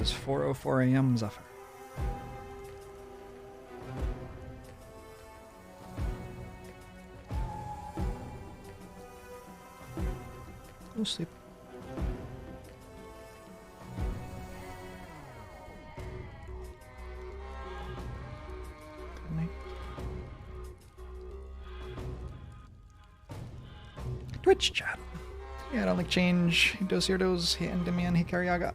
is 4:04 a.m. Zephyr. Go sleep. Good night. Twitch chat. Yeah, I don't like change. Dos Irdos, hey Endemian, hey Karyaga.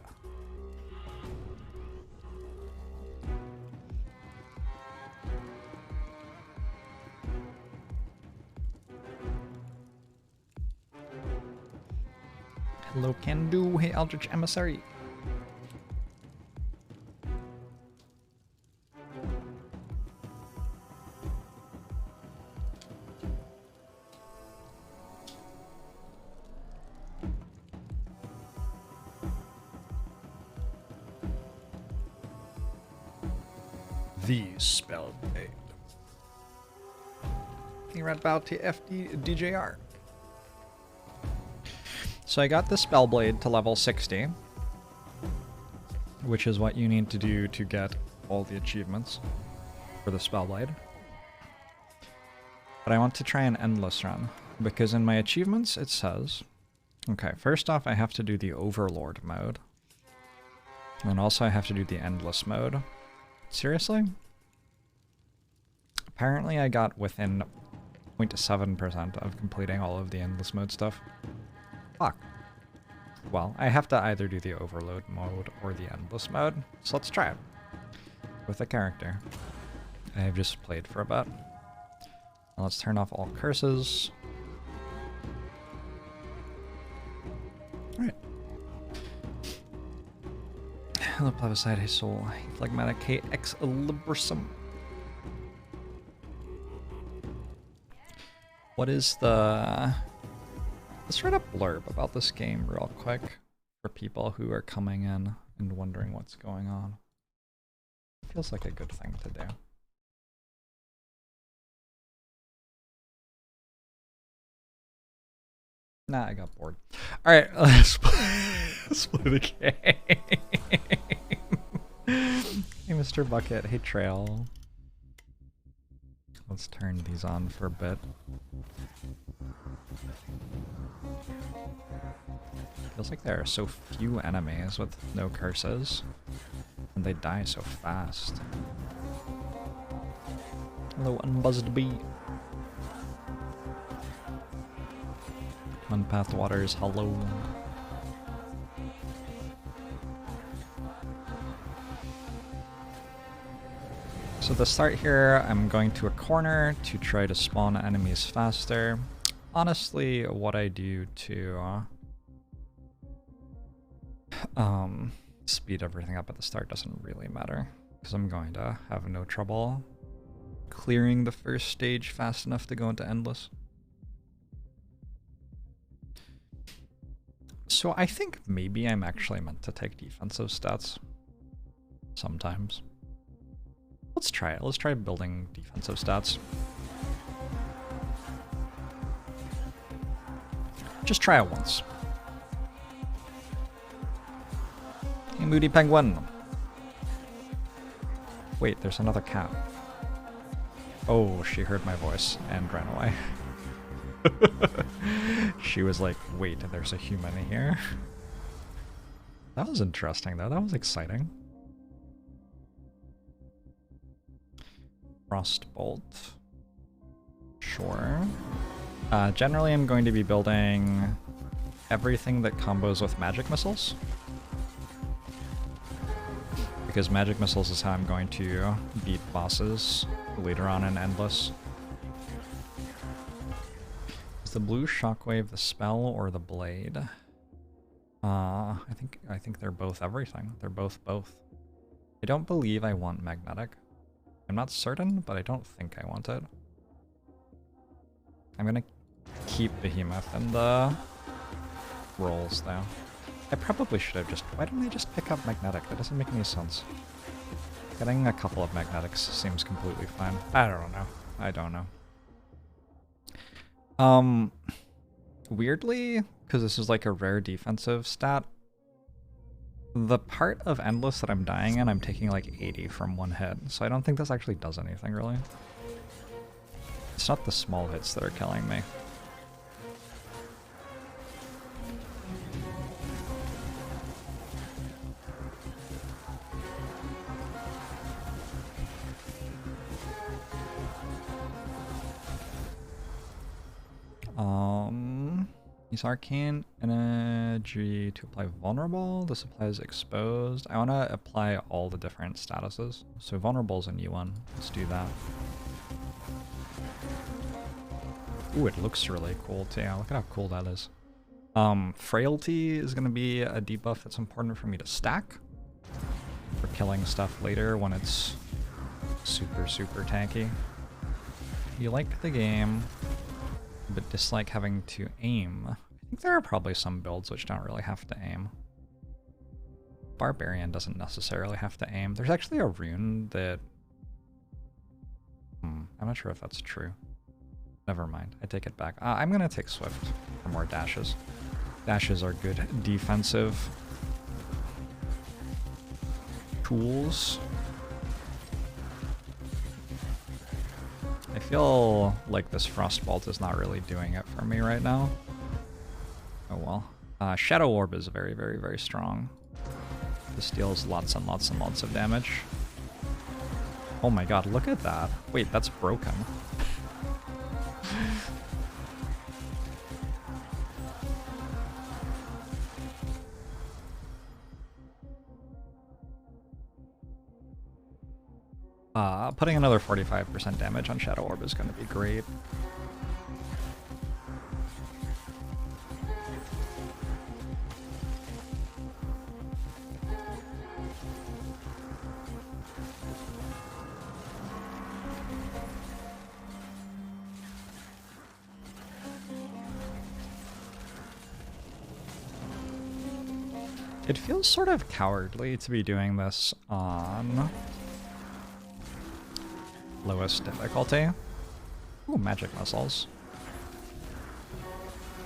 Hello, can do. Hey, Eldritch Emissary. The spell blade. Hey, right about to FD DJR. So I got the Spellblade to level 60, which is what you need to do to get all the achievements for the Spellblade. But I want to try an endless run, because in my achievements it says, okay, first off I have to do the Overlord mode, and also I have to do the endless mode. Seriously? Apparently I got within 0.7% of completing all of the endless mode stuff. Fuck. Well, I have to either do the overload mode or the endless mode, so let's try it. With a character I've just played for a bit. Now let's turn off all curses. Alright. Hello, Plebiscite, hey Soul, hey Phlegmatic, hey Ex Librisum. What is the... Let's write a blurb about this game real quick for people who are coming in and wondering what's going on. Feels like a good thing to do. Nah, I got bored. Alright, let's play the game. Hey, Mr. Bucket. Hey, Trail. Let's turn these on for a bit. Feels like there are so few enemies with no curses, and they die so fast. Hello, Unbuzzed Bee. Unpathed Waters, hello. So to start here, I'm going to a corner to try to spawn enemies faster. Honestly, what I do to speed everything up at the start doesn't really matter, because I'm going to have no trouble clearing the first stage fast enough to go into endless. So I think maybe I'm actually meant to take defensive stats sometimes. Let's try it. Let's try building defensive stats. Just try it once. Hey, Moody Penguin. Wait, there's another cat. Oh, she heard my voice and ran away. She was like, wait, there's a human here. That was interesting, though. That was exciting. Frostbolt. Sure. Generally, I'm going to be building everything that combos with magic missiles, because magic missiles is how I'm going to beat bosses later on in Endless. Is the blue shockwave the spell or the blade? I think they're both everything. They're both. I don't believe I want magnetic. I'm not certain, but I don't think I want it. I'm gonna keep Behemoth in the rolls, though. I probably should have just... Why didn't I just pick up magnetic? That doesn't make any sense. Getting a couple of magnetics seems completely fine. I don't know. I don't know. Weirdly, because this is like a rare defensive stat, The part of Endless that I'm dying in, I'm taking like 80 from one hit, so I don't think this actually does anything, really. It's not the small hits that are killing me. Use Arcane Energy to apply Vulnerable. This applies Exposed. I want to apply all the different statuses. So Vulnerable is a new one. Let's do that. Ooh, it looks really cool too. Look at how cool that is. Frailty is going to be a debuff that's important for me to stack for killing stuff later when it's super, super tanky. You like the game, but dislike having to aim. I think there are probably some builds which don't really have to aim. Barbarian doesn't necessarily have to aim. There's actually a rune that... I'm not sure if that's true. Never mind, I take it back. I'm gonna take Swift for more dashes. Dashes are good defensive tools. I feel like this Frostbolt is not really doing it for me right now. Oh well. Shadow Orb is very, very, very strong. This deals lots and lots and lots of damage. Oh my god, look at that. Wait, that's broken. Putting another 45% damage on Shadow Orb is going to be great. It feels sort of cowardly to be doing this on lowest difficulty. Ooh, magic missiles.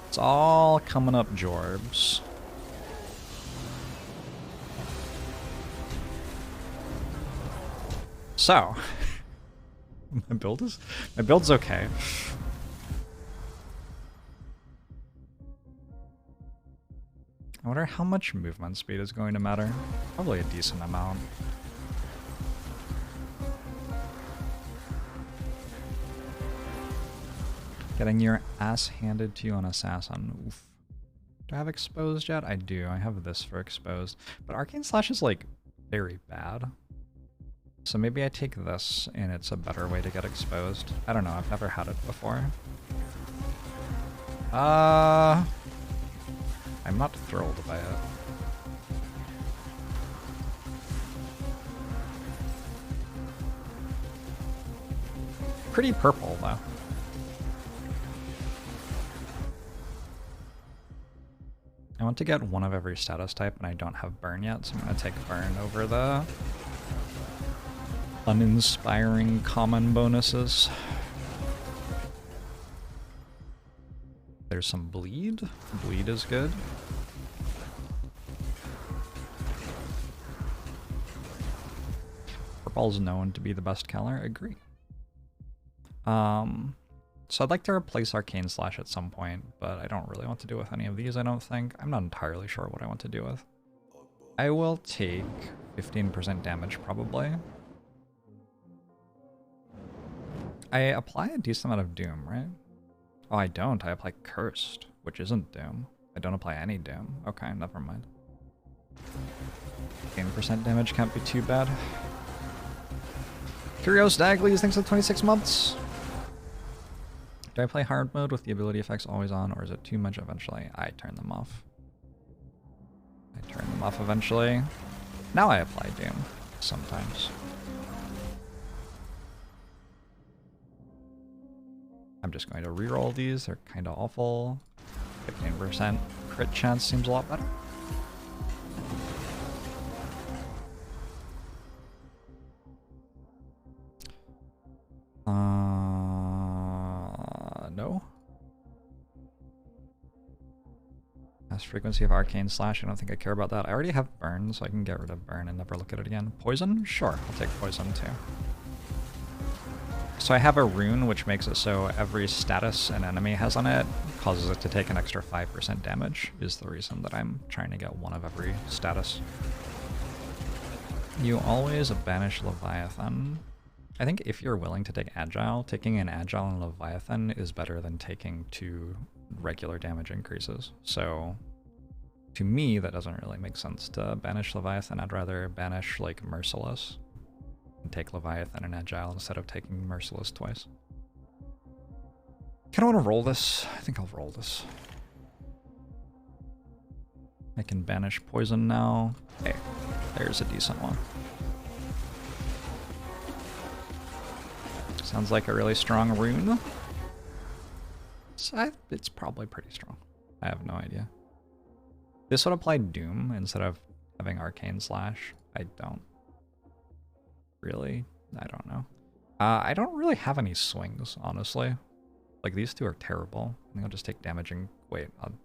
It's all coming up Jorbs. So, my build's okay. I wonder how much movement speed is going to matter. Probably a decent amount. Getting your ass handed to you on Assassin. Oof. Do I have Exposed yet? I do. I have this for Exposed. But Arcane Slash is, like, very bad. So maybe I take this and it's a better way to get Exposed. I don't know. I've never had it before. I'm not thrilled by it. Pretty purple, though. I want to get one of every status type, and I don't have Burn yet, so I'm going to take Burn over the uninspiring common bonuses. There's some Bleed. Bleed is good. Purple's known to be the best color. Agree. So I'd like to replace Arcane Slash at some point, but I don't really want to do with any of these, I don't think. I'm not entirely sure what I want to do with. I will take 15% damage, probably. I apply a decent amount of Doom, right? Oh, I don't. I apply Cursed, which isn't Doom. I don't apply any Doom. Okay, never mind. 15% damage can't be too bad. Curios Daglies, thanks for 26 months. Do I play hard mode with the ability effects always on, or is it too much eventually? I turn them off. I turn them off eventually. Now I apply Doom, sometimes. I'm just going to reroll these, they're kind of awful. 15% crit chance seems a lot better. No. cast frequency of Arcane Slash. I don't think I care about that. I already have Burn, so I can get rid of Burn and never look at it again. Poison? Sure, I'll take Poison too. So I have a rune which makes it so every status an enemy has on it causes it to take an extra 5% damage, is the reason that I'm trying to get one of every status. You always banish Leviathan. I think if you're willing to take Agile, taking an Agile and Leviathan is better than taking 2 regular damage increases. So to me, that doesn't really make sense to banish Leviathan. I'd rather banish like Merciless and take Leviathan and Agile instead of taking Merciless twice. Kind of want to roll this. I think I'll roll this. I can banish Poison now. Hey, there's a decent one. Sounds like a really strong rune. It's probably pretty strong. I have no idea. This would apply Doom instead of having Arcane Slash. I don't know. I don't really have any swings, honestly. Like, these two are terrible. I think I'll just take damage and wait. I'm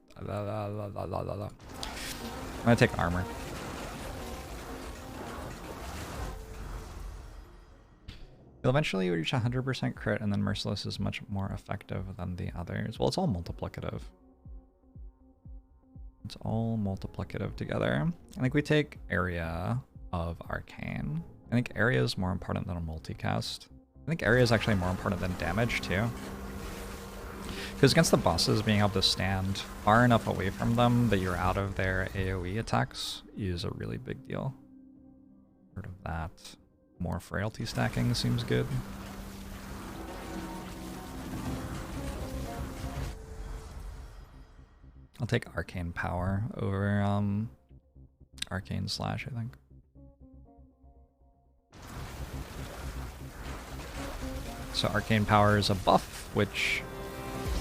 gonna take armor. You'll eventually reach 100% crit, and then Merciless is much more effective than the others. Well, it's all multiplicative. It's all multiplicative together. I think we take Area of Arcane. I think Area is more important than a multicast. I think Area is actually more important than damage, too. Because against the bosses, being able to stand far enough away from them that you're out of their AoE attacks is a really big deal. Heard of that. More frailty stacking seems good. I'll take Arcane Power over Arcane Slash, I think. So Arcane Power is a buff, which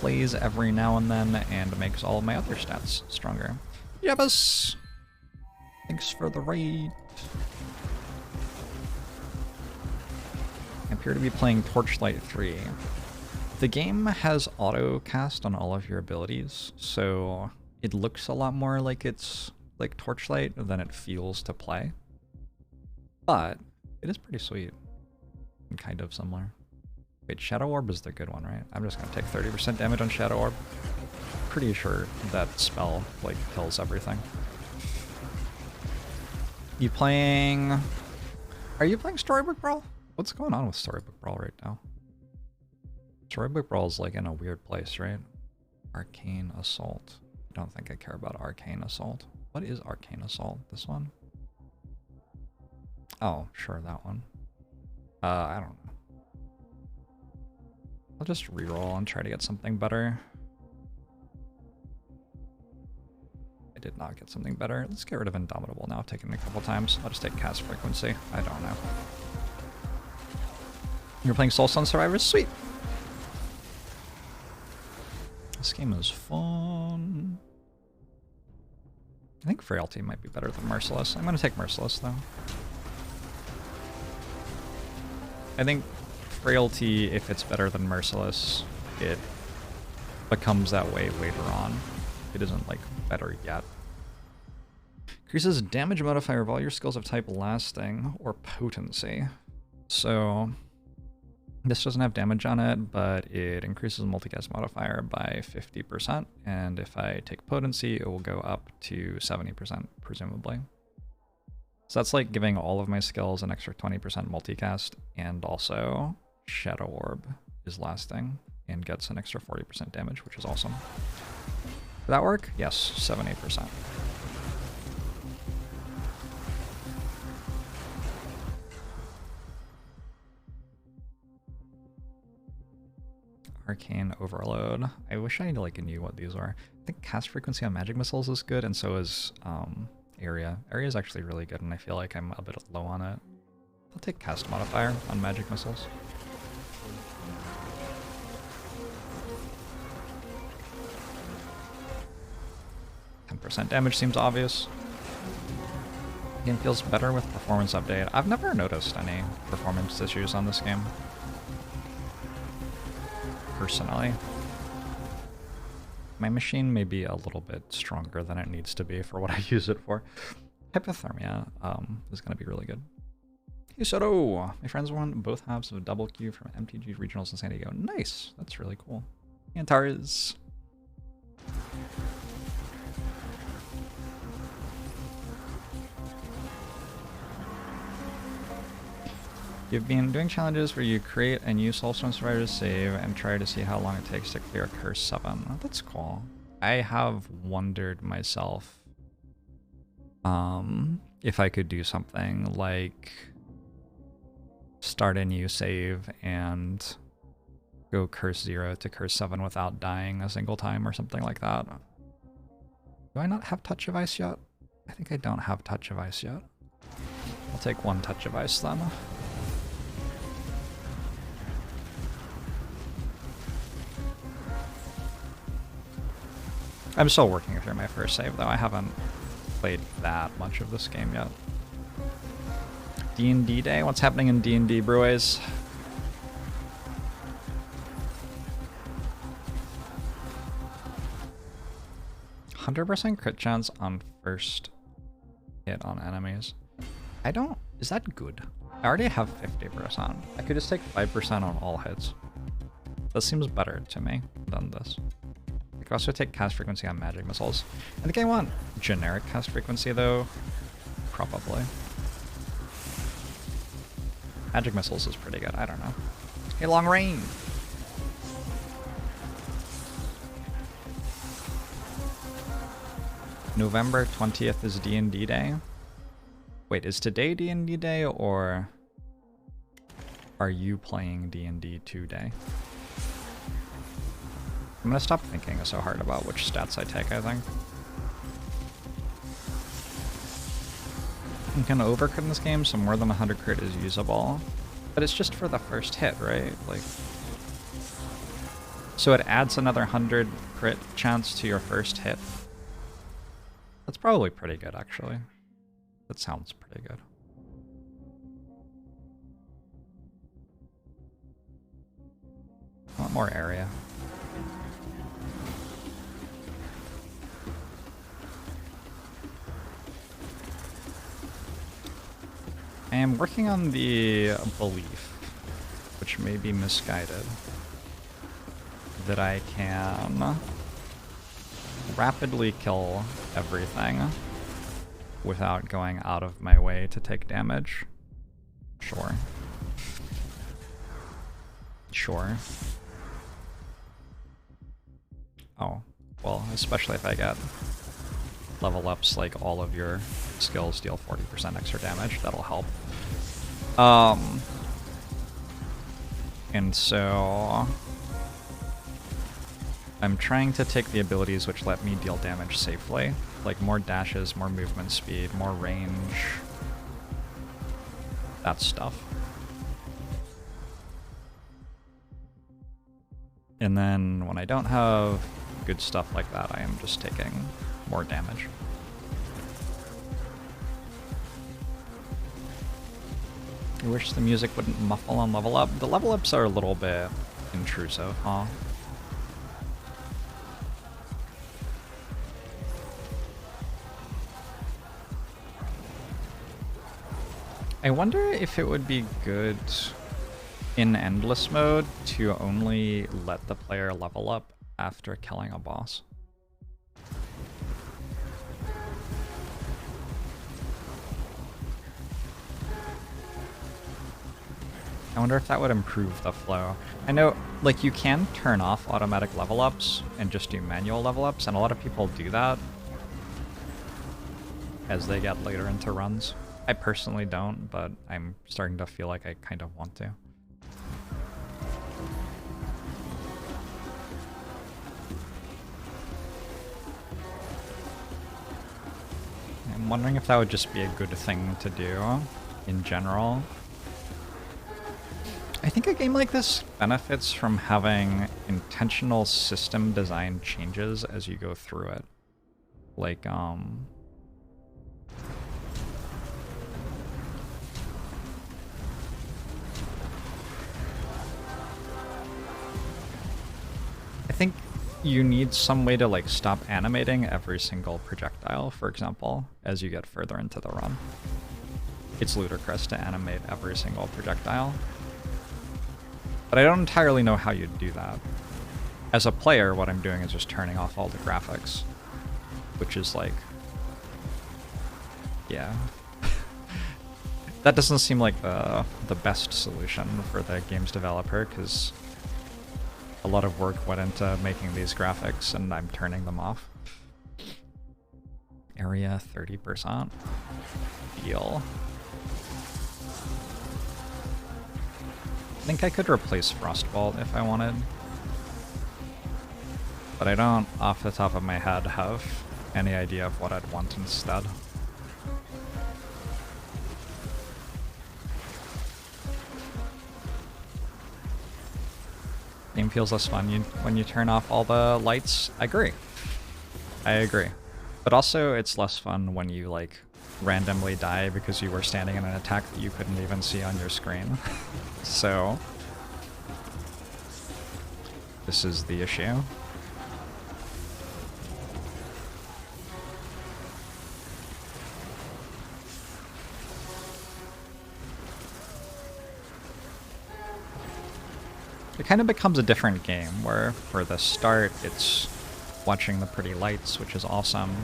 plays every now and then and makes all of my other stats stronger. Yebus! Thanks for the raid. I appear to be playing Torchlight 3. The game has auto cast on all of your abilities, so it looks a lot more like it's like Torchlight than it feels to play. But it is pretty sweet and kind of similar. Wait, Shadow Orb is the good one, right? I'm just gonna take 30% damage on Shadow Orb. Pretty sure that spell like kills everything. You playing? Are you playing Storybook Brawl? What's going on with Storybook Brawl right now? Storybook Brawl is like in a weird place, right? Arcane Assault. I don't think I care about Arcane Assault. What is Arcane Assault? This one? Oh, sure, that one. I don't know. I'll just reroll and try to get something better. I did not get something better. Let's get rid of Indomitable now. I've taken it a couple times. I'll just take Cast Frequency. I don't know. You're playing Soulstone Survivors? Sweet! This game is fun. I think Frailty might be better than Merciless. I'm gonna take Merciless, though. I think Frailty, if it's better than Merciless, it becomes that way later on. It isn't, like, better yet. Increases damage modifier of all your skills of type Lasting or Potency. So this doesn't have damage on it, but it increases multicast modifier by 50%, and if I take Potency, it will go up to 70%, presumably. So that's like giving all of my skills an extra 20% multicast, and also Shadow Orb is Lasting and gets an extra 40% damage, which is awesome. Did that work? Yes, 70%. Arcane Overload. I wish I like knew what these are. I think Cast Frequency on Magic Missiles is good, and so is Area. Area is actually really good, and I feel like I'm a bit low on it. I'll take Cast Modifier on Magic Missiles. % damage seems obvious. Game feels better with performance update. I've never noticed any performance issues on this game, personally. My machine may be a little bit stronger than it needs to be for what I use it for. Hypothermia is going to be really good. Hey Soto! My friends won both halves of a double queue from MTG Regionals in San Diego. Nice! That's really cool. Antares. You've been doing challenges where you create a new Soulstone Survivor save and try to see how long it takes to clear Curse 7. Oh, that's cool. I have wondered myself if I could do something like start a new save and go Curse 0 to Curse 7 without dying a single time or something like that. Do I not have Touch of Ice yet? I think I don't have Touch of Ice yet. I'll take one Touch of Ice then. I'm still working through my first save though. I haven't played that much of this game yet. D&D day? What's happening in D&D, Bruys? %100% crit chance on first hit on enemies. I don't... Is that good? I already have 50%. I could just take 5% on all hits. This seems better to me than this. I could also take cast frequency on magic missiles. I think I want generic cast frequency though. Probably. Magic missiles is pretty good. I don't know. Hey, long range! November 20th is D&D day. Wait, is today D&D day or are you playing D&D today? I'm gonna stop thinking so hard about which stats I take, I think. You can overcrit in this game, so more than 100 crit is usable. But it's just for the first hit, right? Like, so it adds another 100 crit chance to your first hit. That's probably pretty good, actually. That sounds pretty good. I want more area. I am working on the belief, which may be misguided, that I can rapidly kill everything without going out of my way to take damage. Sure. Sure. Oh, well, especially if I get level ups like all of your skills deal 40% extra damage, that'll help. And so I'm trying to take the abilities which let me deal damage safely, like more dashes, more movement speed, more range, that stuff. And then when I don't have good stuff like that, I am just taking more damage. I wish the music wouldn't muffle on level up. The level ups are a little bit intrusive, huh? I wonder if it would be good in endless mode to only let the player level up after killing a boss. I wonder if that would improve the flow. I know, like, you can turn off automatic level ups and just do manual level ups, and a lot of people do that as they get later into runs. I personally don't, but I'm starting to feel like I kind of want to. I'm wondering if that would just be a good thing to do in general. I think a game like this benefits from having intentional system design changes as you go through it. Like, I think you need some way to like stop animating every single projectile, for example, as you get further into the run. It's ludicrous to animate every single projectile. But I don't entirely know how you'd do that. As a player, what I'm doing is just turning off all the graphics, which is like, yeah. That doesn't seem like the best solution for the game's developer, because a lot of work went into making these graphics, and I'm turning them off. Area 30%. Deal. I think I could replace Frostbolt if I wanted. But I don't, off the top of my head, have any idea of what I'd want instead. Game feels less fun when you turn off all the lights. I agree. I agree. But also, it's less fun when you, like, randomly die because you were standing in an attack that you couldn't even see on your screen. So, this is the issue. It kind of becomes a different game, where for the start it's watching the pretty lights, which is awesome,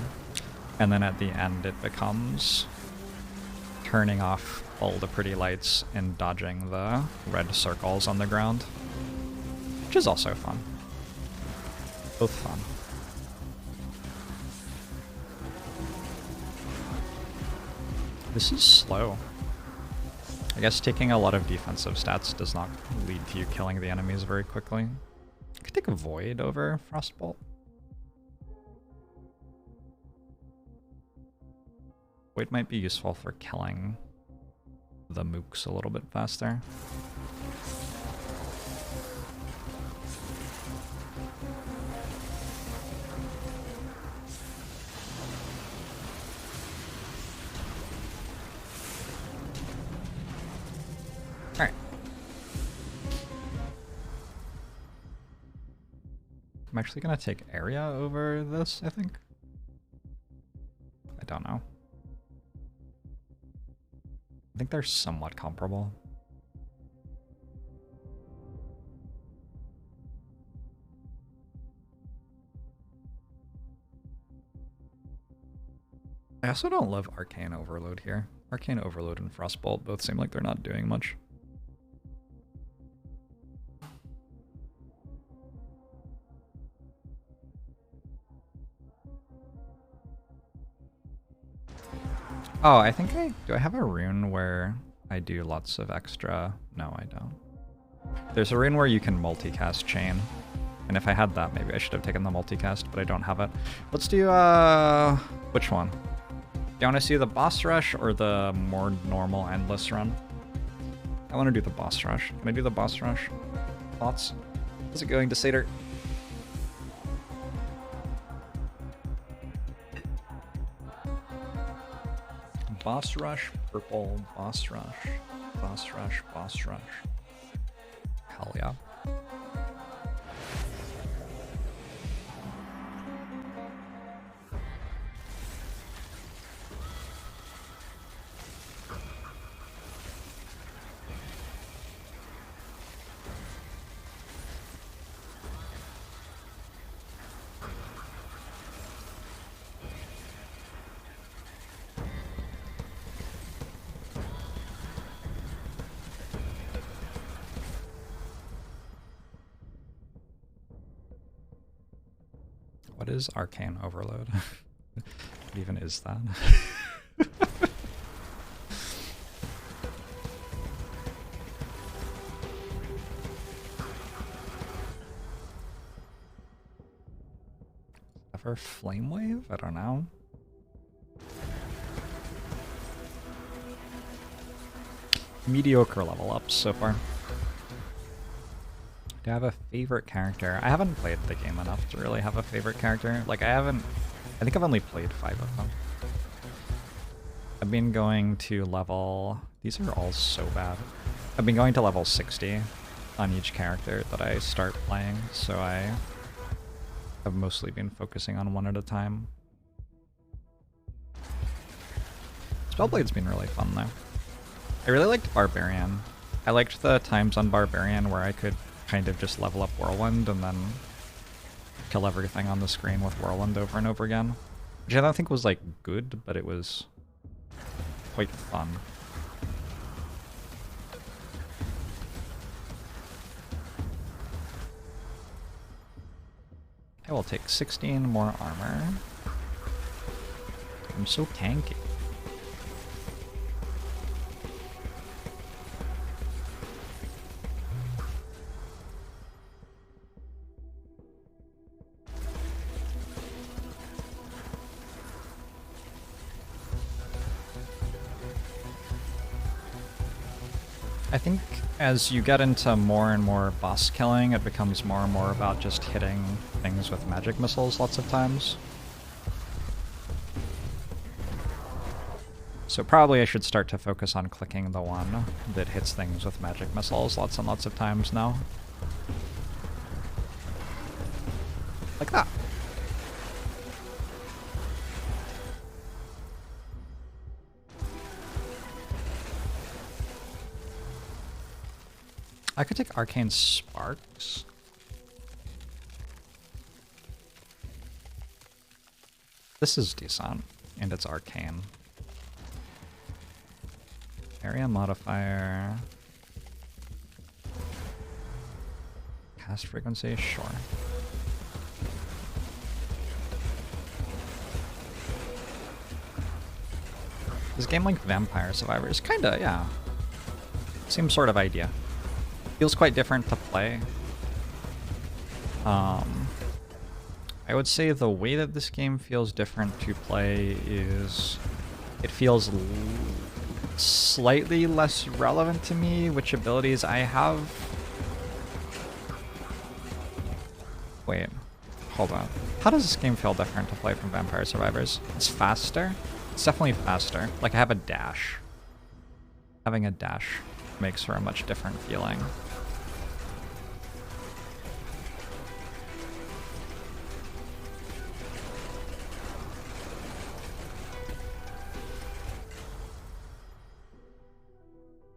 and then at the end it becomes turning off all the pretty lights and dodging the red circles on the ground, which is also fun. Both fun. This is slow. I guess taking a lot of defensive stats does not lead to you killing the enemies very quickly. I could take a Void over Frostbolt. Void might be useful for killing the mooks a little bit faster. Alright. I'm actually gonna take area over this, I think. I don't know. I think they're somewhat comparable. I also don't love Arcane Overload here. Arcane Overload and Frostbolt both seem like they're not doing much. Oh, I think do I have a rune where I do lots of extra? No, I don't. There's a rune where you can multicast Chain. And if I had that, maybe I should have taken the multicast, but I don't have it. Let's do, which one? Do you want to see the boss rush or the more normal endless run? I want to do the boss rush. Can I do the boss rush? Thoughts? How's it going, Desater? Boss rush, purple, boss rush, boss rush, boss rush. Hell yeah. What is Arcane Overload? What even is that? Ever Flame Wave? I don't know. Mediocre level ups so far. Do I have a favorite character? I haven't played the game enough to really have a favorite character. Like, I think I've only played 5 of them. I've been going to level... These are all so bad. I've been going to level 60 on each character that I start playing, so I I've mostly been focusing on one at a time. Spellblade's been really fun though. I really liked Barbarian. I liked the times on Barbarian where I could kind of just level up Whirlwind and then kill everything on the screen with Whirlwind over and over again. Which I don't think was like good, but it was quite fun. I will take 16 more armor. I'm so tanky. I think as you get into more and more boss killing, it becomes more and more about just hitting things with magic missiles lots of times. So probably I should start to focus on clicking the one that hits things with magic missiles lots and lots of times now. Like that. I could take Arcane Sparks. This is decent, and it's arcane. Area modifier. Cast frequency, sure. This game like Vampire Survivors, kinda, yeah. Same sort of idea. Feels quite different to play. I would say the way that this game feels different to play is it feels slightly less relevant to me which abilities I have. Wait, hold on. How does this game feel different to play from Vampire Survivors? It's faster? It's definitely faster. Like I have a dash. Having a dash makes for a much different feeling.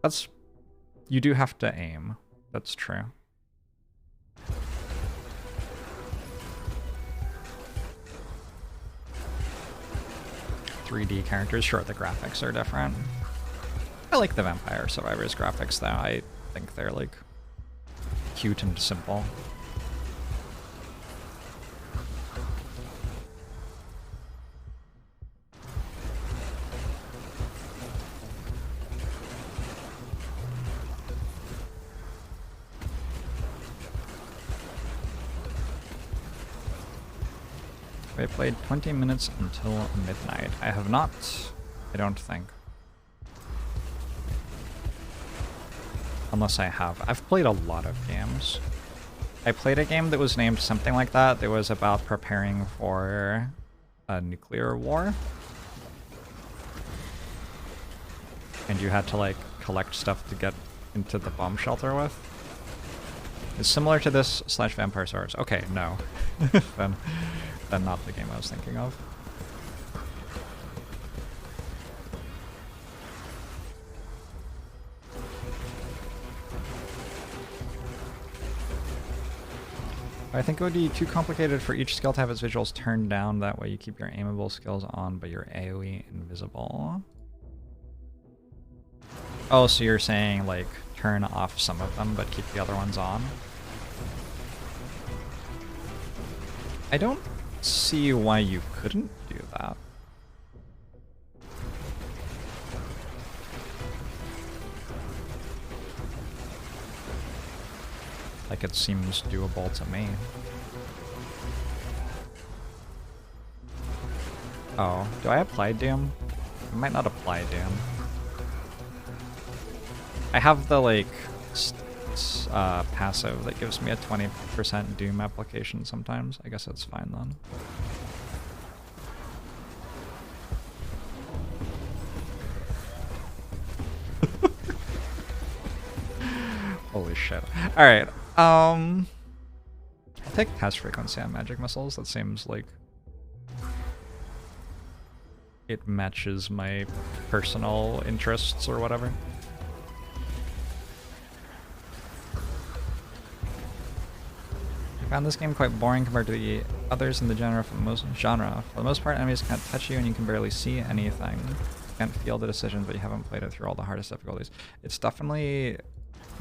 That's... you do have to aim. That's true. .3D characters, sure, the graphics are different. I like the Vampire Survivors graphics though. I think they're like cute and simple. I played 20 minutes until midnight. I have not, I don't think. Unless I have. I've played a lot of games. I played a game that was named something like that. That was about preparing for a nuclear war. And you had to like collect stuff to get into the bomb shelter with. It's similar to this / Vampire Survivors. Okay, no. Then not the game I was thinking of. I think it would be too complicated for each skill to have its visuals turned down. That way you keep your aimable skills on, but your AoE invisible. Oh, so you're saying like turn off some of them, but keep the other ones on? I don't see why you couldn't do that. Like it seems doable to me. Oh, do I apply Doom? I might not apply Doom. I have the like passive that gives me a 20% Doom application sometimes. I guess that's fine then. Holy shit. Alright, I'll take cast frequency on magic missiles. That seems like it matches my personal interests or whatever. I found this game quite boring compared to the others in the genre. For the most part, enemies can't touch you and you can barely see anything. You can't feel the decisions, but you haven't played it through all the hardest difficulties. It's definitely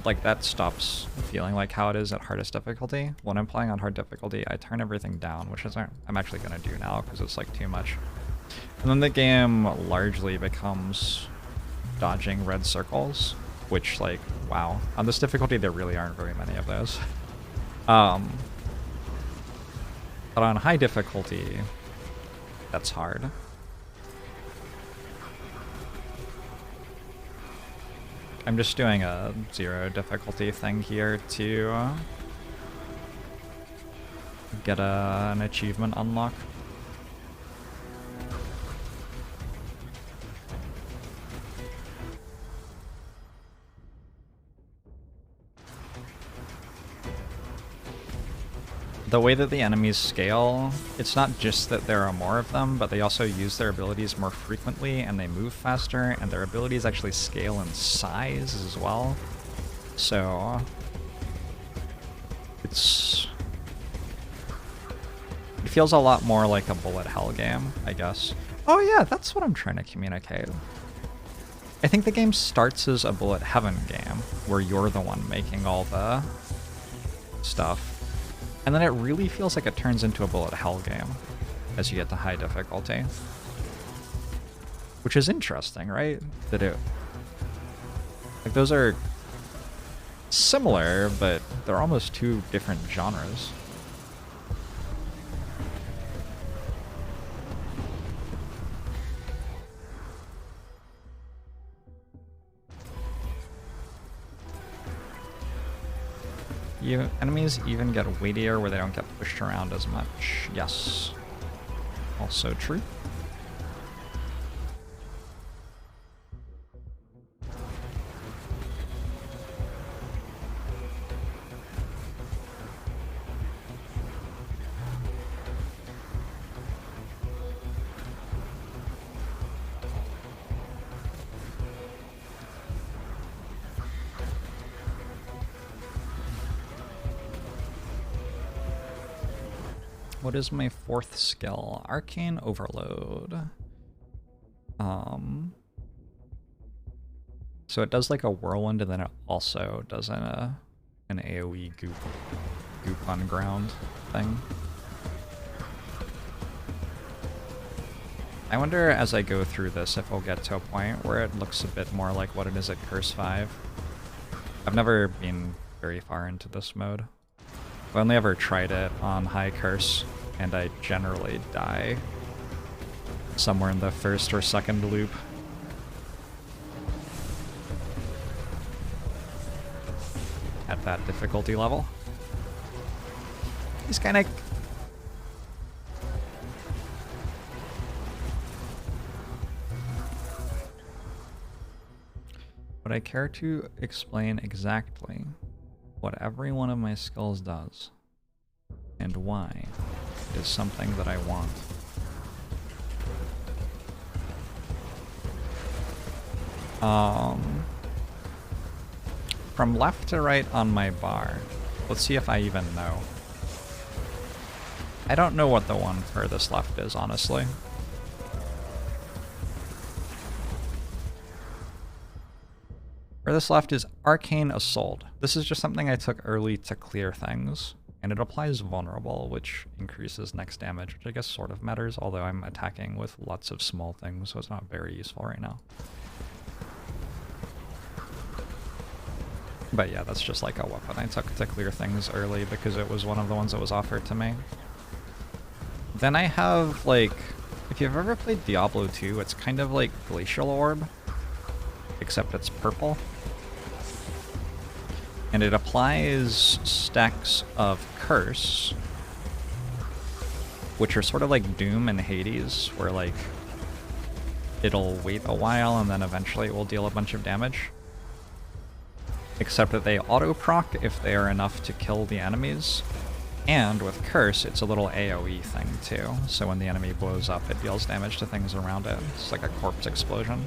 like that stops feeling like how it is at hardest difficulty. When I'm playing on hard difficulty, I turn everything down, which is I'm actually gonna do now because it's like too much. And then the game largely becomes dodging red circles, which like, wow. On this difficulty, there really aren't very many of those. But on high difficulty, that's hard. I'm just doing a 0 difficulty thing here to get an achievement unlock. The way that the enemies scale, it's not just that there are more of them, but they also use their abilities more frequently and they move faster, and their abilities actually scale in size as well. So it feels a lot more like a bullet hell game, I guess. Oh yeah, that's what I'm trying to communicate. I think the game starts as a bullet heaven game, where you're the one making all the stuff. And then it really feels like it turns into a bullet hell game as you get to high difficulty. Which is interesting, right? That it... like, those are similar, but they're almost two different genres. Enemies even get weightier where they don't get pushed around as much. Yes. Also true. What is my fourth skill? Arcane Overload. So it does like a whirlwind, and then it also does an AoE goop on ground thing. I wonder as I go through this if we'll get to a point where it looks a bit more like what it is at Curse 5. I've never been very far into this mode. I've only ever tried it on high curse, and I generally die somewhere in the first or second loop. At that difficulty level. He's kind of... Would I care to explain exactly what every one of my skills does and why it is something that I want? From left to right on my bar, let's see if I even know. I don't know what the one furthest left is, honestly. Furthest left is Arcane Assault. This is just something I took early to clear things, and it applies Vulnerable, which increases next damage, which I guess sort of matters, although I'm attacking with lots of small things, so it's not very useful right now. But yeah, that's just like a weapon I took to clear things early because it was one of the ones that was offered to me. Then I have, like, if you've ever played Diablo 2, it's kind of like Glacial Orb, except it's purple. And it applies stacks of Curse, which are sort of like Doom and Hades, where like it'll wait a while and then eventually it will deal a bunch of damage. Except that they auto-proc if they are enough to kill the enemies. And with Curse, it's a little AoE thing too, so when the enemy blows up, it deals damage to things around it. It's like a corpse explosion.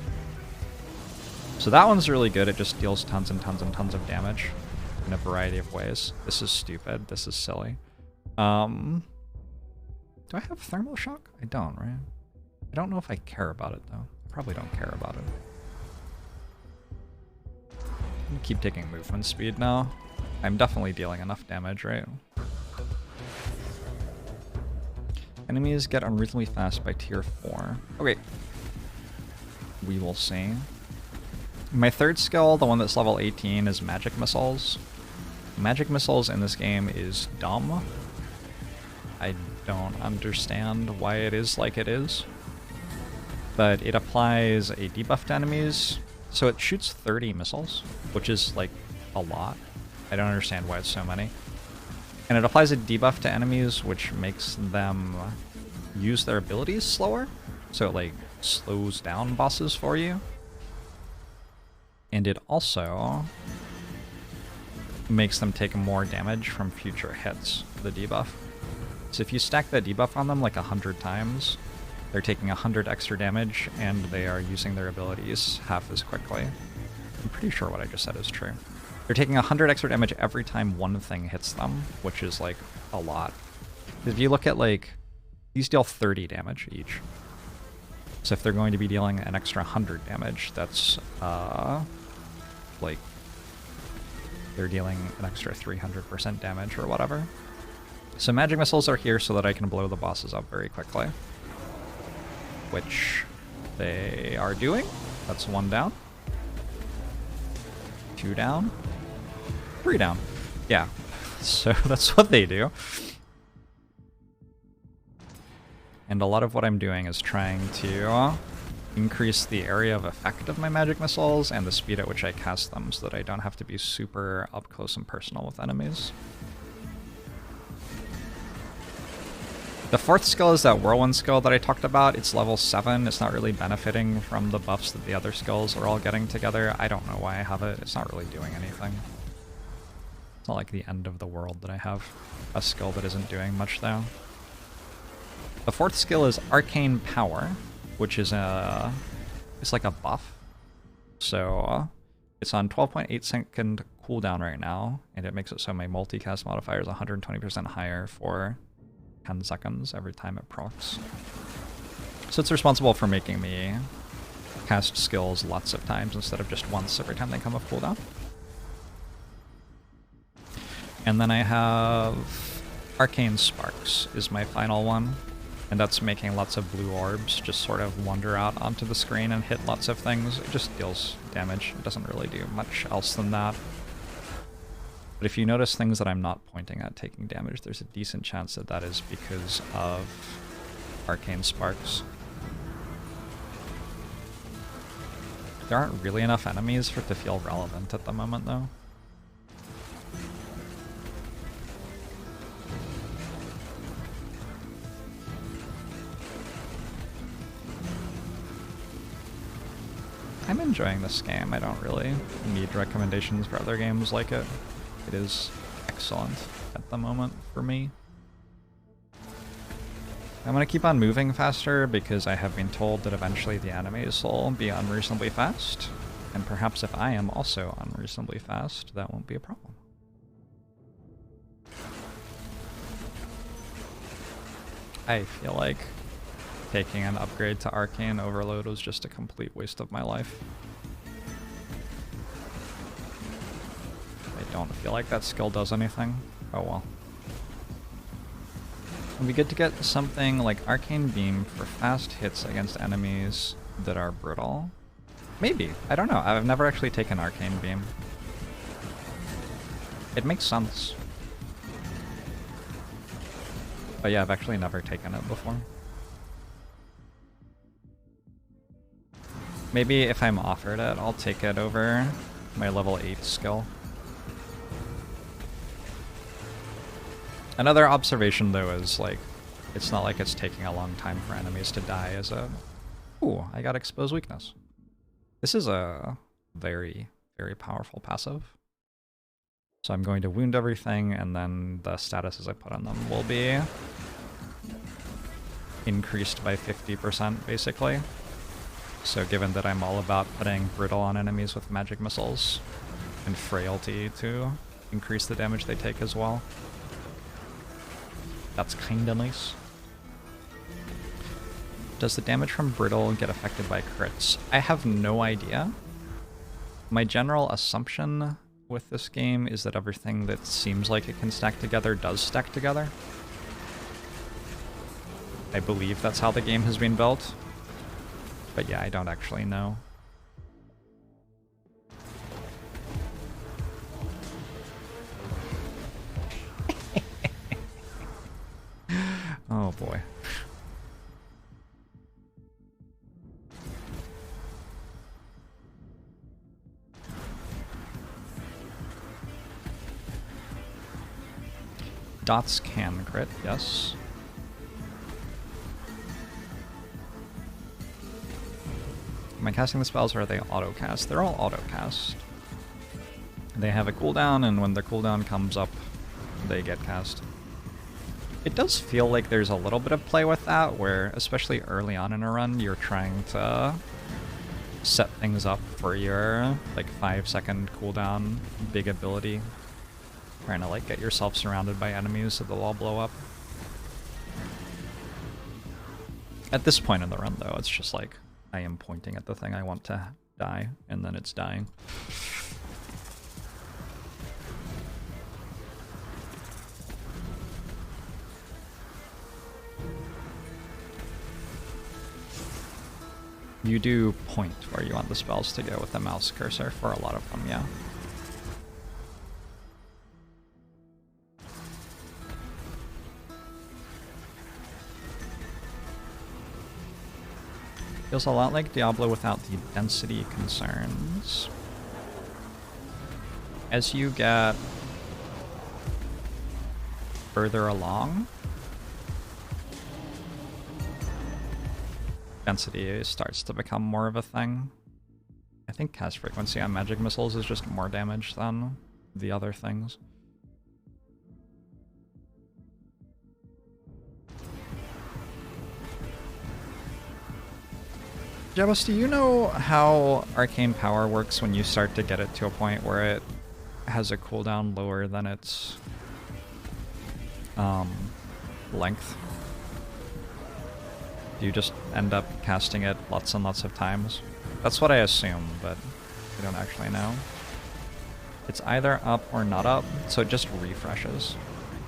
So that one's really good, it just deals tons and tons and tons of damage in a variety of ways. This is stupid, this is silly. Do I have Thermal Shock? I don't, right? I don't know if I care about it though. I probably don't care about it. I'm gonna keep taking movement speed now. I'm definitely dealing enough damage, right? Enemies get unreasonably fast by tier 4. Okay. We will see. My third skill, the one that's level 18, is Magic Missiles. Magic Missiles in this game is dumb. I don't understand why it is like it is. But it applies a debuff to enemies, so it shoots 30 missiles, which is like a lot. I don't understand why it's so many. And it applies a debuff to enemies, which makes them use their abilities slower. So it like slows down bosses for you. And it also makes them take more damage from future hits, the debuff. So if you stack that debuff on them like 100 times, they're taking 100 extra damage and they are using their abilities half as quickly. I'm pretty sure what I just said is true. They're taking 100 extra damage every time one thing hits them, which is like a lot. If you look at like, these deal 30 damage each. So if they're going to be dealing an extra 100 damage, that's like they're dealing an extra 300% damage or whatever. So magic missiles are here so that I can blow the bosses up very quickly. Which they are doing. That's 1 down. 2 down. 3 down. Yeah. So that's what they do. And a lot of what I'm doing is trying to increase the area of effect of my magic missiles and the speed at which I cast them so that I don't have to be super up close and personal with enemies. The fourth skill is that Whirlwind skill that I talked about. It's level 7. It's not really benefiting from the buffs that the other skills are all getting together. I don't know why I have it. It's not really doing anything. It's not like the end of the world that I have a skill that isn't doing much though. The fourth skill is Arcane Power, which is it's like a buff. So it's on 12.8 second cooldown right now, and it makes it so my multicast modifier is 120% higher for 10 seconds every time it procs. So it's responsible for making me cast skills lots of times instead of just once every time they come off cooldown. And then I have Arcane Sparks is my final one. And that's making lots of blue orbs just sort of wander out onto the screen and hit lots of things. It just deals damage. It doesn't really do much else than that. But if you notice things that I'm not pointing at taking damage, there's a decent chance that that is because of Arcane Sparks. There aren't really enough enemies for it to feel relevant at the moment, though. I'm enjoying this game. I don't really need recommendations for other games like it. It is excellent at the moment for me. I'm going to keep on moving faster because I have been told that eventually the enemies will be unreasonably fast. And perhaps if I am also unreasonably fast, that won't be a problem. I feel like taking an upgrade to Arcane Overload was just a complete waste of my life. I don't feel like that skill does anything. Oh well. It'd be good to get something like Arcane Beam for fast hits against enemies that are brittle. Maybe. I don't know. I've never actually taken Arcane Beam. It makes sense. But yeah, I've actually never taken it before. Maybe if I'm offered it, I'll take it over my level 8 skill. Another observation though is like, it's not like it's taking a long time for enemies to die as a... Ooh, I got Expose Weakness. This is a very, very powerful passive. So I'm going to wound everything, and then the statuses I put on them will be increased by 50%, basically. So given that I'm all about putting brittle on enemies with magic missiles, and frailty to increase the damage they take as well, that's kinda nice. Does the damage from brittle get affected by crits? I have no idea. My general assumption with this game is that everything that seems like it can stack together does stack together. I believe that's how the game has been built. But yeah, I don't actually know. Oh boy. Dots can crit, yes. Am I casting the spells or are they auto-cast? They're all auto-cast. They have a cooldown, and when the cooldown comes up, they get cast. It does feel like there's a little bit of play with that, where, especially early on in a run, you're trying to set things up for your, like, 5-second cooldown big ability. Trying to, like, get yourself surrounded by enemies so they'll all blow up. At this point in the run, though, it's just like, I am pointing at the thing I want to die, and then it's dying. You do point where you want the spells to go with the mouse cursor for a lot of them, yeah. Feels a lot like Diablo without the density concerns. As you get further along, density starts to become more of a thing. I think cast frequency on magic missiles is just more damage than the other things. Jabos, do you know how arcane power works when you start to get it to a point where it has a cooldown lower than its length? Do you just end up casting it lots and lots of times? That's what I assume, but I don't actually know. It's either up or not up, so it just refreshes.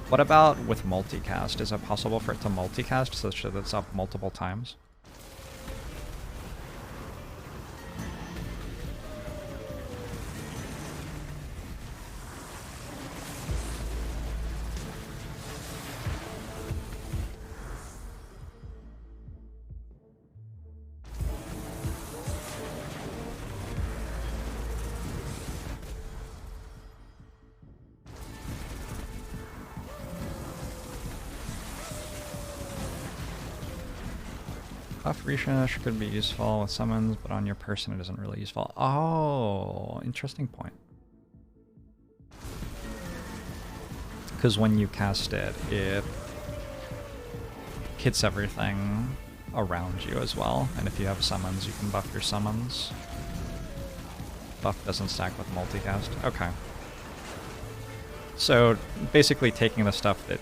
What about with multicast? Is it possible for it to multicast such that it's up multiple times? Buff refresh could be useful with summons, but on your person it isn't really useful. Oh, interesting point. Because when you cast it, it hits everything around you as well. And if you have summons, you can buff your summons. Buff doesn't stack with multicast. Okay. So basically taking the stuff that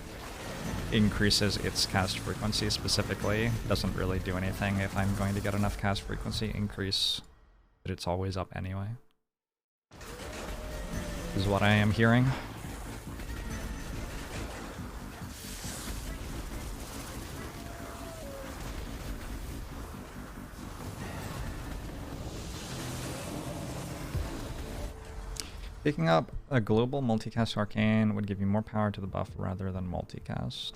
increases its cast frequency specifically doesn't really do anything if I'm going to get enough cast frequency increase that it's always up anyway. Is what I am hearing. Picking up a global multicast arcane would give you more power to the buff rather than multicast.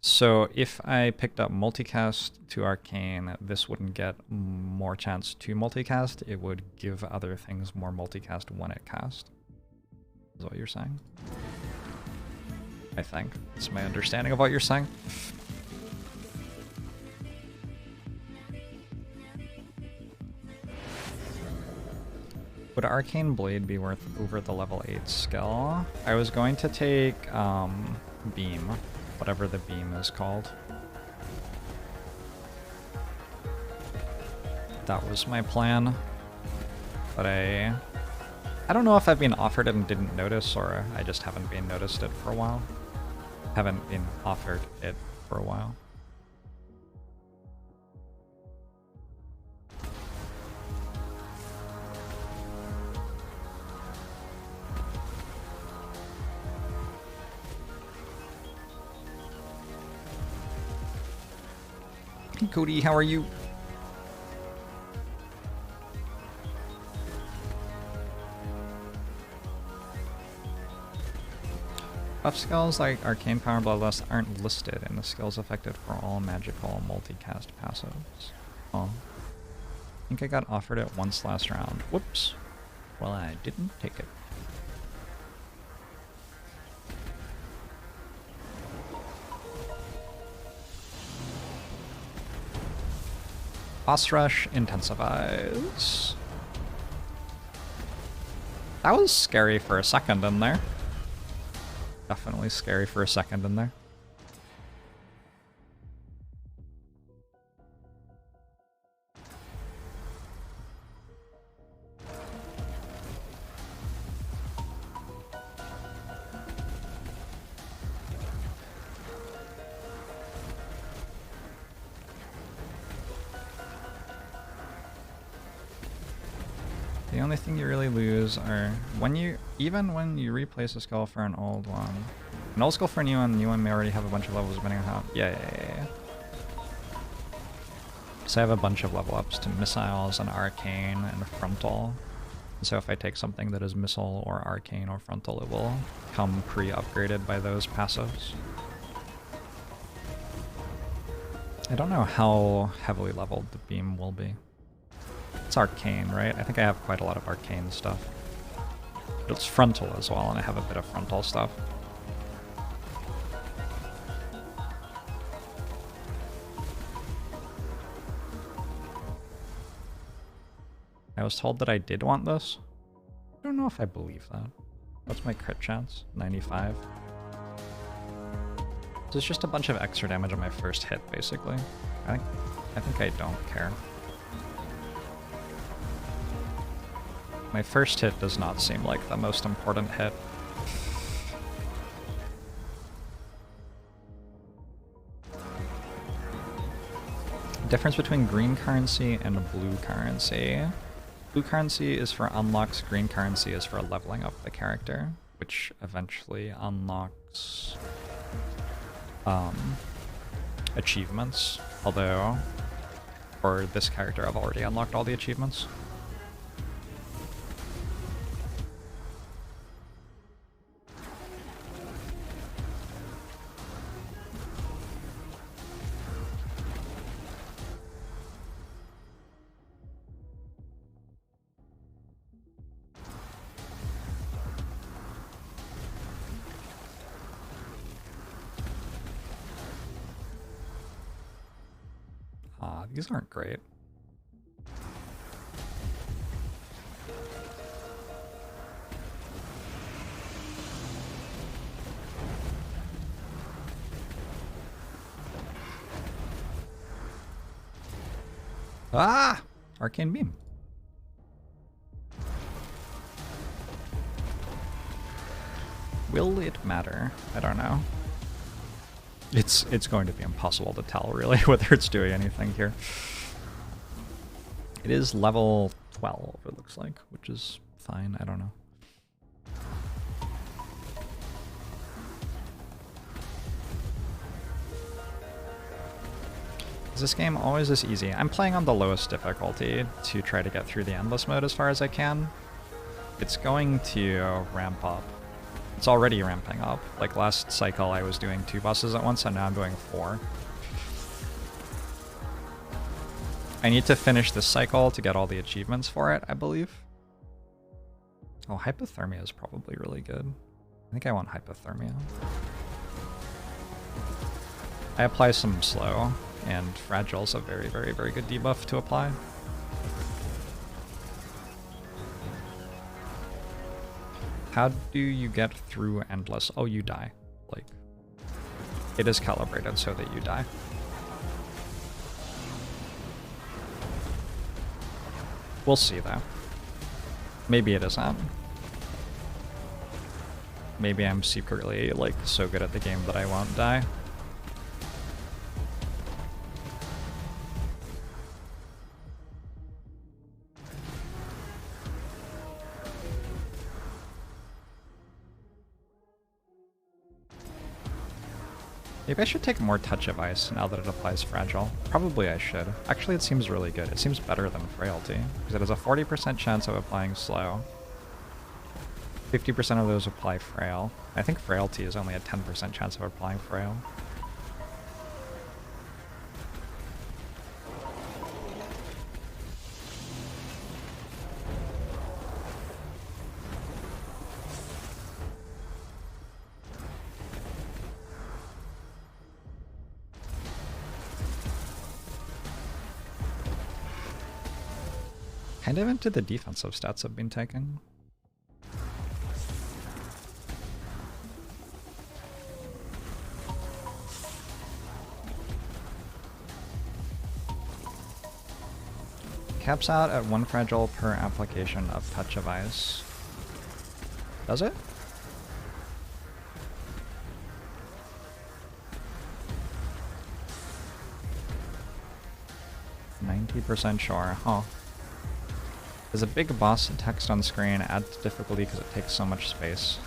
So if I picked up multicast to arcane, this wouldn't get more chance to multicast, it would give other things more multicast when it cast. Is what you're saying? I think. That's my understanding of what you're saying. Would Arcane Blade be worth over the level 8 skill? I was going to take Beam, whatever the beam is called. That was my plan. But I don't know if I've been offered it and didn't notice, or I just haven't been noticed it for a while. Haven't been offered it for a while. Hey Cody, how are you? Buff skills like Arcane Power and Bloodlust aren't listed in the skills affected for all magical multicast passives. Oh. I think I got offered it once last round. Whoops. Well, I didn't take it. Boss Rush intensifies. That was scary for a second in there. Definitely scary for a second in there. The only thing you really lose are even when you replace a skill for an old one. An old skill for a new one may already have a bunch of levels depending on how. Yeah. So I have a bunch of level ups to missiles and arcane and frontal. And so if I take something that is missile or arcane or frontal, it will come pre-upgraded by those passives. I don't know how heavily leveled the beam will be. It's arcane, right? I think I have quite a lot of arcane stuff. But it's frontal as well, and I have a bit of frontal stuff. I was told that I did want this. I don't know if I believe that. What's my crit chance? 95. So it's just a bunch of extra damage on my first hit, basically. I think I don't care. My first hit does not seem like the most important hit. Difference between green currency and blue currency. Blue currency is for unlocks, green currency is for leveling up the character, which eventually unlocks achievements, although for this character I've already unlocked all the achievements. These aren't great. Ah! Arcane Beam. Will it matter? I don't know. It's going to be impossible to tell, really, whether it's doing anything here. It is level 12, it looks like, which is fine. I don't know. Is this game always this easy? I'm playing on the lowest difficulty to try to get through the endless mode as far as I can. It's going to ramp up. It's already ramping up. Like last cycle I was doing 2 bosses at once and now I'm doing 4. I need to finish this cycle to get all the achievements for it, I believe. Oh, hypothermia is probably really good. I think I want hypothermia. I apply some slow, and fragile's a very, very, very good debuff to apply. How do you get through endless? Oh, you die. Like, it is calibrated so that you die. We'll see though. Maybe it isn't. Maybe I'm secretly like so good at the game that I won't die. Maybe I should take more Touch of Ice now that it applies Fragile. Probably I should. Actually, it seems really good. It seems better than Frailty, because it has a 40% chance of applying Slow. 50% of those apply Frail. I think Frailty is only a 10% chance of applying Frail. Kind of into the defensive stats I've been taking. Caps out at 1 fragile per application of Touch of Ice. Does it? %, sure, huh. There's a big boss text on screen, adds difficulty because it takes so much space.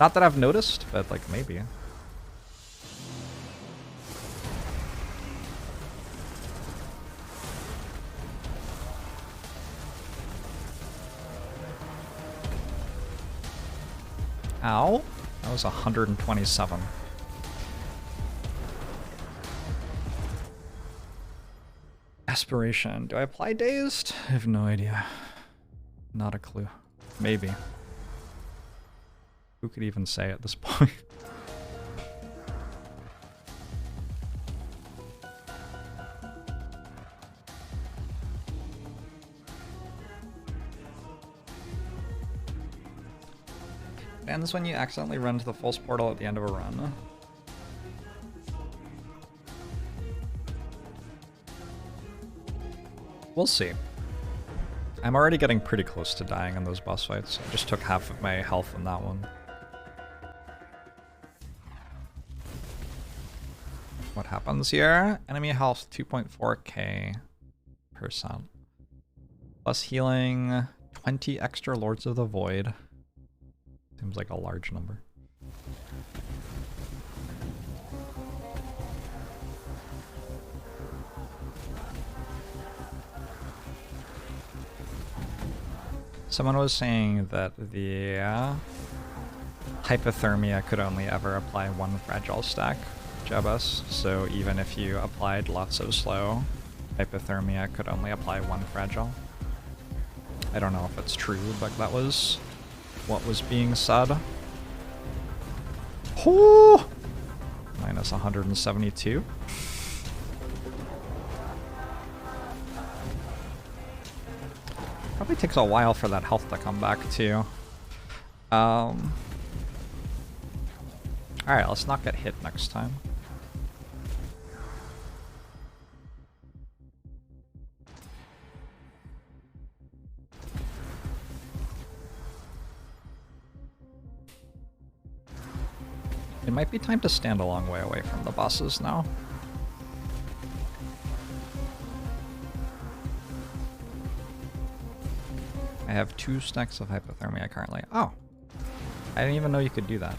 Not that I've noticed, but like maybe. Ow. That was 127. Aspiration. Do I apply Dazed? I have no idea. Not a clue. Maybe. Who could even say at this point? It ends when you accidentally run to the false portal at the end of a run. We'll see. I'm already getting pretty close to dying in those boss fights. I just took half of my health in that one. What happens here? Enemy health 2.4k %. Plus healing 20 extra Lords of the Void. Seems like a large number. Someone was saying that the hypothermia could only ever apply 1 fragile stack, Jebus, so even if you applied lots of slow, hypothermia could only apply 1 fragile. I don't know if it's true, but that was what was being said. Oh! Minus 172. Probably takes a while for that health to come back too. Alright, let's not get hit next time. It might be time to stand a long way away from the bosses now. I have 2 stacks of hypothermia currently. Oh, I didn't even know you could do that.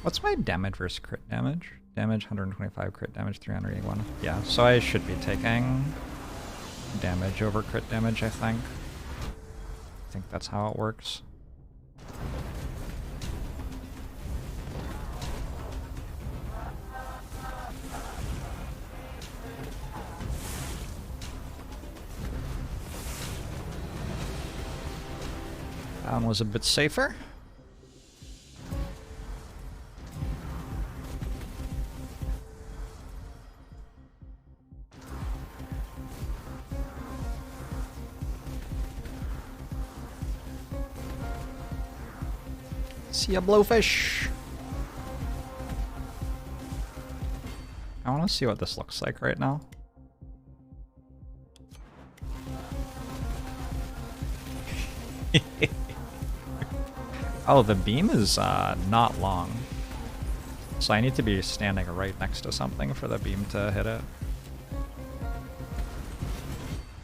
What's my damage versus crit damage? Damage 125, crit damage 381. Yeah, so I should be taking damage over crit damage, I think. I think that's how it works. That one was a bit safer. See a blowfish. I want to see what this looks like right now. Oh, the beam is not long. So I need to be standing right next to something for the beam to hit it.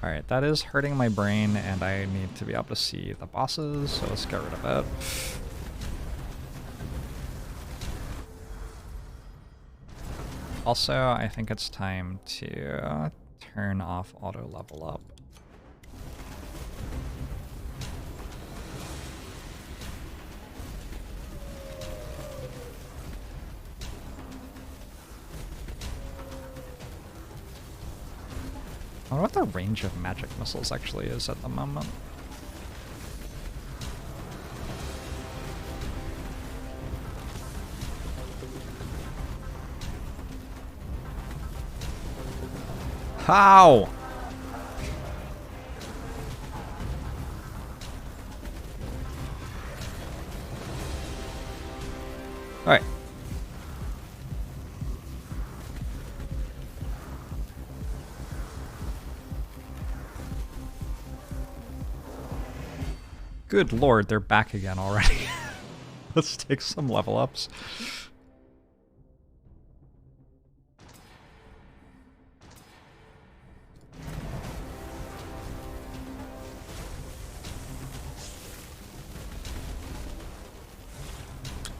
Alright, that is hurting my brain, and I need to be able to see the bosses, so let's get rid of it. Also, I think it's time to turn off auto level up. I wonder what the range of magic missiles actually is at the moment. How? Alright. Good lord, they're back again already. Let's take some level ups.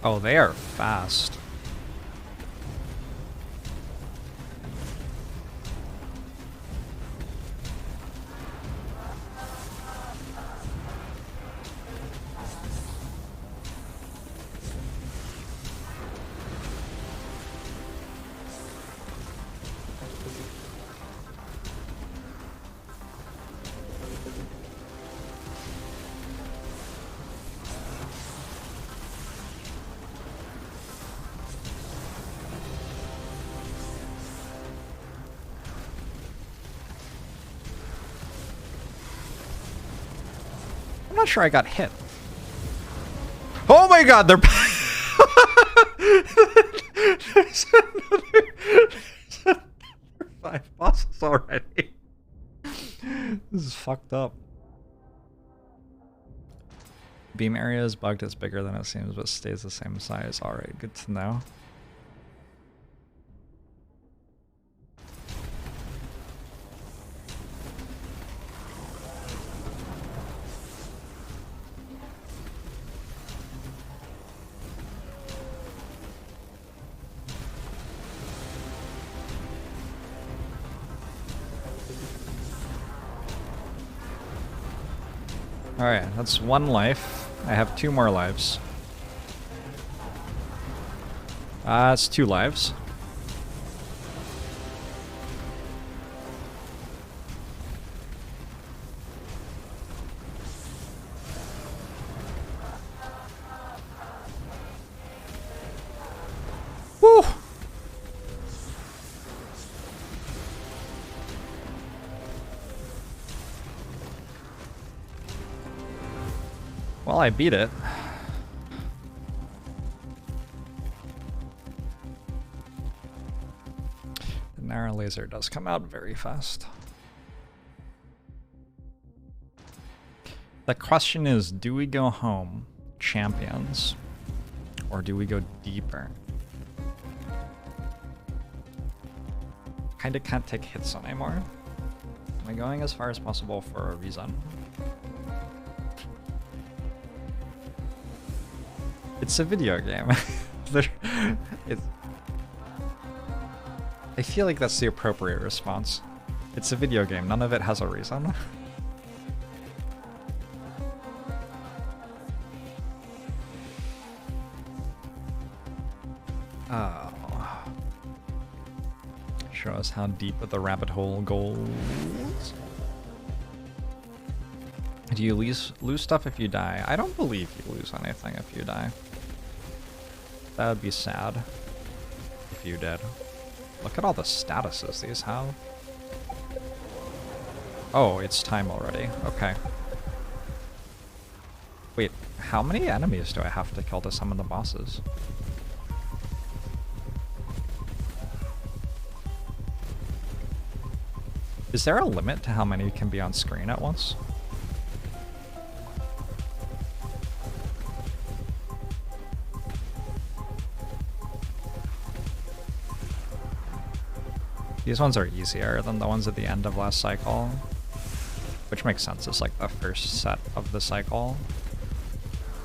Oh, they are fast. I'm not sure I got hit. Oh my god, they're there's another 5 bosses already. This is fucked up. Beam area is bugged, it's bigger than it seems, but stays the same size. Alright, good to know. Alright, that's 1 life. I have 2 more lives. It's 2 lives. Woo! Well, I beat it. The narrow laser does come out very fast. The question is, do we go home champions? Or do we go deeper? Kinda can't take hits anymore. I'm going as far as possible for a reason. It's a video game. it's, I feel like that's the appropriate response. It's a video game, none of it has a reason. Oh. Show us how deep the rabbit hole goes. Do you lose stuff if you die? I don't believe you lose anything if you die. That would be sad if you did. Look at all the statuses these have. Oh, it's time already. Okay. Wait, how many enemies do I have to kill to summon the bosses? Is there a limit to how many can be on screen at once? These ones are easier than the ones at the end of last cycle, which makes sense. It's like the first set of the cycle,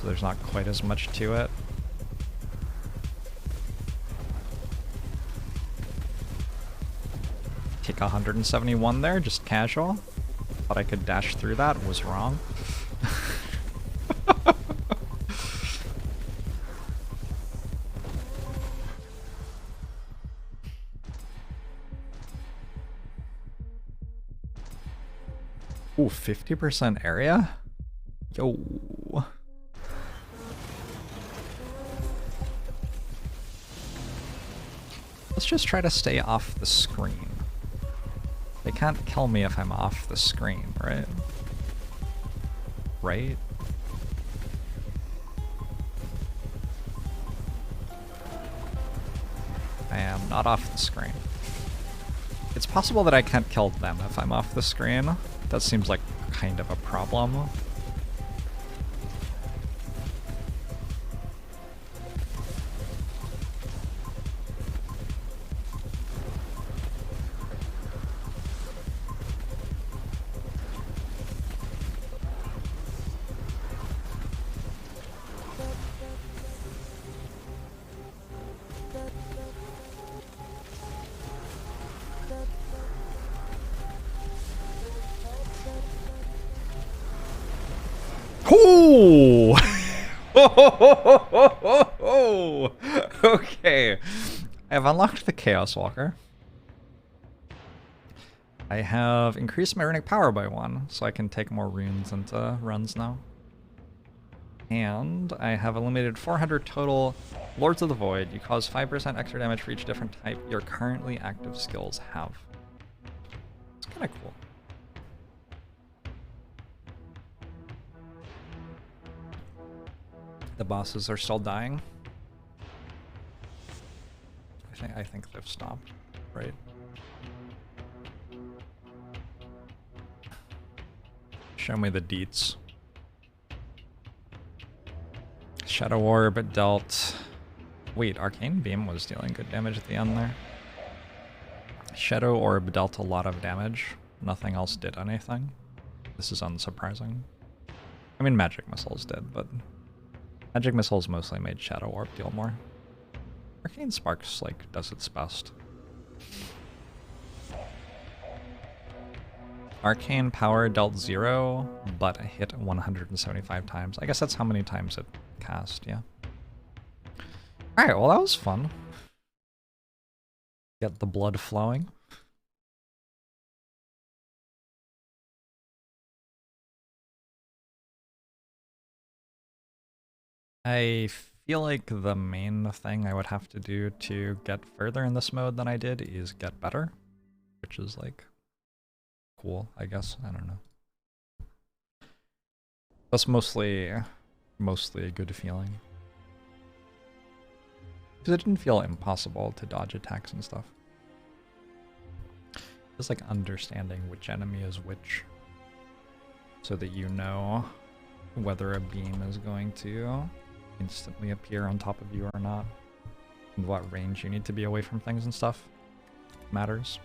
so there's not quite as much to it. Take 171 there, just casual. Thought I could dash through that, was wrong. Ooh, 50% area? Yo. Let's just try to stay off the screen. They can't kill me if I'm off the screen, right? Right? I am not off the screen. It's possible that I can't kill them if I'm off the screen. That seems like kind of a problem. Oh! Okay. I have unlocked the Chaos Walker. I have increased my runic power by 1, so I can take more runes into runs now. And I have eliminated 400 total Lords of the Void. You cause 5% extra damage for each different type your currently active skills have. It's kind of cool. The bosses are still dying. I think they've stopped, right? Show me the deets. Shadow Orb dealt... Wait, Arcane Beam was dealing good damage at the end there. Shadow Orb dealt a lot of damage. Nothing else did anything. This is unsurprising. I mean, Magic Missiles did, but... Magic Missiles mostly made Shadow Orb deal more. Arcane Sparks, like, does its best. Arcane Power dealt 0, but hit 175 times. I guess that's how many times it cast, yeah. Alright, well that was fun. Get the blood flowing. I feel like the main thing I would have to do to get further in this mode than I did is get better, which is like cool, I guess. I don't know. That's mostly a good feeling. Because it didn't feel impossible to dodge attacks and stuff. Just like understanding which enemy is which, so that you know whether a beam is going to instantly appear on top of you or not, and what range you need to be away from things and stuff matters.